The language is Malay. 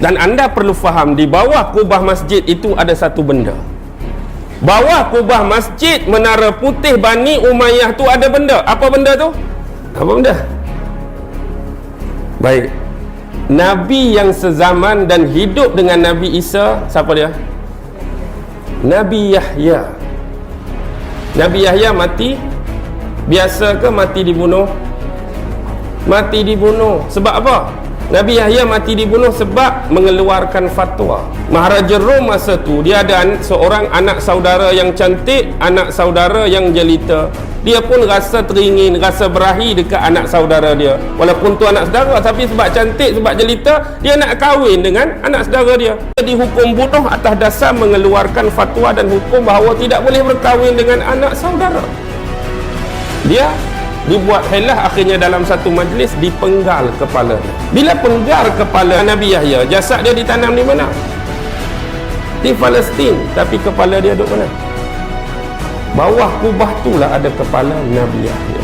Dan anda perlu faham, di bawah kubah masjid itu ada satu benda. Bawah kubah masjid Menara Putih Bani Umayyah tu ada benda. Apa benda tu? Apa benda? Baik. Nabi yang sezaman dan hidup dengan Nabi Isa, siapa dia? Nabi Yahya. Nabi Yahya mati. Biasa ke mati dibunuh? Mati dibunuh. Sebab apa? Nabi Yahya mati dibunuh sebab mengeluarkan fatwa. Maharaja Rom masa tu, dia ada seorang anak saudara yang cantik, anak saudara yang jelita. Dia pun rasa teringin, rasa berahi dekat anak saudara dia. Walaupun tu anak saudara, tapi sebab cantik, sebab jelita, dia nak kahwin dengan anak saudara dia. Dia dihukum bunuh atas dasar mengeluarkan fatwa dan hukum bahawa tidak boleh berkahwin dengan anak saudara. Dia dibuat helah, akhirnya dalam satu majlis dipenggal kepala dia. Bila penggal kepala Nabi Yahya, jasad dia ditanam di mana? Di Palestin, tapi kepala dia duduk mana? Bawah kubah itulah ada kepala Nabi Yahya.